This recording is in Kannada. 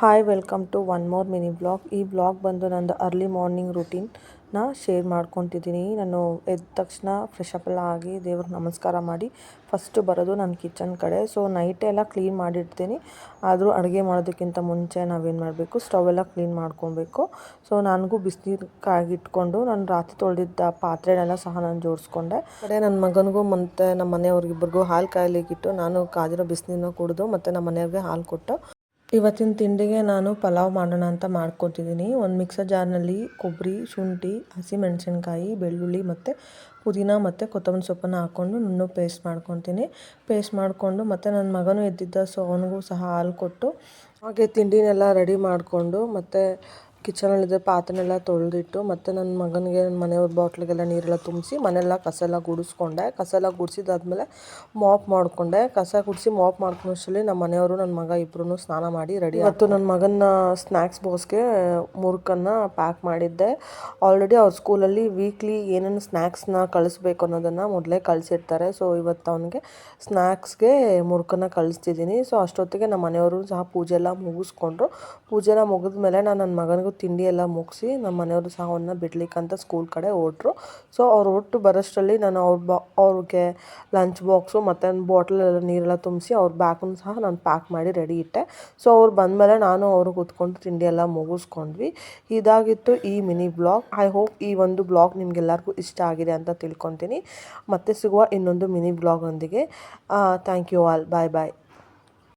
Hi welcome to one more mini blog. ಈ ಬ್ಲಾಗ್ ಬಂದು ನಂದು ಅರ್ಲಿ ಮಾರ್ನಿಂಗ್ ರುಟೀನ್ನ ಶೇರ್ ಮಾಡ್ಕೊತಿದ್ದೀನಿ. ನಾನು ಎದ್ದ ತಕ್ಷಣ ಫ್ರೆಶ್ ಅಪ್ ಎಲ್ಲ ಆಗಿ ದೇವ್ರಿಗೆ ನಮಸ್ಕಾರ ಮಾಡಿ ಫಸ್ಟು ಬರೋದು ನನ್ನ ಕಿಚನ್ ಕಡೆ. ಸೊ ನೈಟೇ ಎಲ್ಲ ಕ್ಲೀನ್ ಮಾಡಿಡ್ತೀನಿ. ಆದರೂ ಅಡುಗೆ ಮಾಡೋದಕ್ಕಿಂತ ಮುಂಚೆ ನಾವೇನು ಮಾಡಬೇಕು, ಸ್ಟವ್ ಎಲ್ಲ ಕ್ಲೀನ್ ಮಾಡ್ಕೊಬೇಕು. ಸೊ ನನಗೂ ಬಿಸಿನೀರು ಕಾಗಿಟ್ಕೊಂಡು ನಾನು ರಾತ್ರಿ ತೊಳೆದಿದ್ದ ಪಾತ್ರೆನೆಲ್ಲ ಸಹ ನಾನು ಜೋಡಿಸ್ಕೊಂಡೆ. ಕಡೆ ನನ್ನ ಮಗನಿಗೂ ಮತ್ತು ನಮ್ಮ ಮನೆಯವ್ರಿಗಿಬ್ಬರಿಗೂ ಹಾಲು ಕಾಯಲಿಕ್ಕಿಟ್ಟು ನಾನು ಕಾದಿರೋ ಬಿಸಿನೀರನ್ನ ಕುಡಿದು ಮತ್ತು ನಮ್ಮ ಮನೆಯವ್ರಿಗೆ ಹಾಲು ಕೊಟ್ಟು ಇವತ್ತಿನ ತಿಂಡಿಗೆ ನಾನು ಪಲಾವ್ ಮಾಡೋಣ ಅಂತ ಮಾಡ್ಕೊತಿದ್ದೀನಿ. ಒಂದು ಮಿಕ್ಸರ್ ಜಾರ್ನಲ್ಲಿ ಕೊಬ್ಬರಿ, ಶುಂಠಿ, ಹಸಿಮೆಣಸಿನ್ಕಾಯಿ, ಬೆಳ್ಳುಳ್ಳಿ ಮತ್ತು ಪುದೀನ ಮತ್ತು ಕೊತ್ತಂಬರಿ ಸೊಪ್ಪನ್ನು ಹಾಕ್ಕೊಂಡು ನುಣ್ಣು ಪೇಸ್ಟ್ ಮಾಡ್ಕೊತೀನಿ. ಪೇಸ್ಟ್ ಮಾಡಿಕೊಂಡು ಮತ್ತು ನನ್ನ ಮಗನೂ ಎದ್ದಿದ್ದ, ಸೊ ಅವನಿಗೂ ಸಹ ಹಾಲು ಕೊಟ್ಟು ಹಾಗೆ ತಿಂಡಿನೆಲ್ಲ ರೆಡಿ ಮಾಡಿಕೊಂಡು ಮತ್ತು ಕಿಚನಲ್ಲಿದ್ದ ಪಾತ್ರೆನೆಲ್ಲ ತೊಳೆದಿಟ್ಟು ಮತ್ತು ನನ್ನ ಮಗನಿಗೆ ನನ್ನ ಮನೆಯವ್ರ ಬಾಟ್ಲಿಗೆಲ್ಲ ನೀರೆಲ್ಲ ತುಂಬಿಸಿ ಮನೆಯೆಲ್ಲ ಕಸ ಎಲ್ಲ ಗುಡಿಸ್ಕೊಂಡೆ. ಕಸ ಎಲ್ಲ ಗುಡಿಸಿದಾದ್ಮೇಲೆ ಮಾಪ್ ಮಾಡಿಕೊಂಡೆ. ಕಸ ಗುಡಿಸಿ ಮಾಪ್ ಮಾಡ್ಕೊಂಡಷ್ಟರಲ್ಲಿ ನಮ್ಮ ಮನೆಯವರು ನನ್ನ ಮಗ ಇಬ್ಬರೂ ಸ್ನಾನ ಮಾಡಿ ರೆಡಿ. ಇವತ್ತು ನನ್ನ ಮಗನ ಸ್ನ್ಯಾಕ್ಸ್ ಬಾಕ್ಸ್ಗೆ ಮುರುಕನ್ನು ಪ್ಯಾಕ್ ಮಾಡಿದ್ದೆ. ಆಲ್ರೆಡಿ ಅವ್ರ ಸ್ಕೂಲಲ್ಲಿ ವೀಕ್ಲಿ ಏನೇನು ಸ್ನ್ಯಾಕ್ಸ್ನ ಕಳಿಸ್ಬೇಕು ಅನ್ನೋದನ್ನು ಮೊದಲೇ ಕಳಿಸಿರ್ತಾರೆ. ಸೊ ಇವತ್ತು ಅವನಿಗೆ ಸ್ನ್ಯಾಕ್ಸ್ಗೆ ಮುರುಕನ್ನು ಕಳಿಸ್ತಿದ್ದೀನಿ. ಸೊ ಅಷ್ಟೊತ್ತಿಗೆ ನಮ್ಮ ಮನೆಯವರು ಸಹ ಪೂಜೆ ಎಲ್ಲ ಮುಗಿಸ್ಕೊಂಡ್ರು. ಪೂಜೆ ಎಲ್ಲ ಮುಗಿದ ಮೇಲೆ ನಾನು ನನ್ನ ಮಗನಿಗೂ ತಿಂಡಿ ಎಲ್ಲ ಮುಗಿಸಿ ನಮ್ಮ ಮನೆಯವರು ಸಹ ಅವನ್ನ ಬಿಡ್ಲಿಕ್ಕಂತ ಸ್ಕೂಲ್ ಕಡೆ ಹೊರಟ್ರು. ಸೊ ಅವ್ರು ಹೊರಟು ಬರೋಷ್ಟರಲ್ಲಿ ನಾನು ಅವ್ರಿಗೆ ಲಂಚ್ ಬಾಕ್ಸು ಮತ್ತು ಬಾಟ್ಲೆಲ್ಲ ನೀರೆಲ್ಲ ತುಂಬಿಸಿ ಅವ್ರ ಬ್ಯಾಗನ್ನು ಸಹ ನಾನು ಪ್ಯಾಕ್ ಮಾಡಿ ರೆಡಿ ಇಟ್ಟೆ. ಸೊ ಅವ್ರು ಬಂದಮೇಲೆ ನಾನು ಅವರು ಕೂತ್ಕೊಂಡು ತಿಂಡಿ ಎಲ್ಲ ಮುಗಿಸ್ಕೊಂಡ್ವಿ. ಇದಾಗಿತ್ತು ಈ ಮಿನಿ ಬ್ಲಾಗ್. ಐ ಹೋಪ್ ಈ ಒಂದು ಬ್ಲಾಗ್ ನಿಮಗೆಲ್ಲರಿಗೂ ಇಷ್ಟ ಆಗಿದೆ ಅಂತ ತಿಳ್ಕೊತೀನಿ. ಮತ್ತೆ ಸಿಗುವ ಇನ್ನೊಂದು ಮಿನಿ ಬ್ಲಾಗ್ ಒಂದಿಗೆ. Thank you all. Bye bye.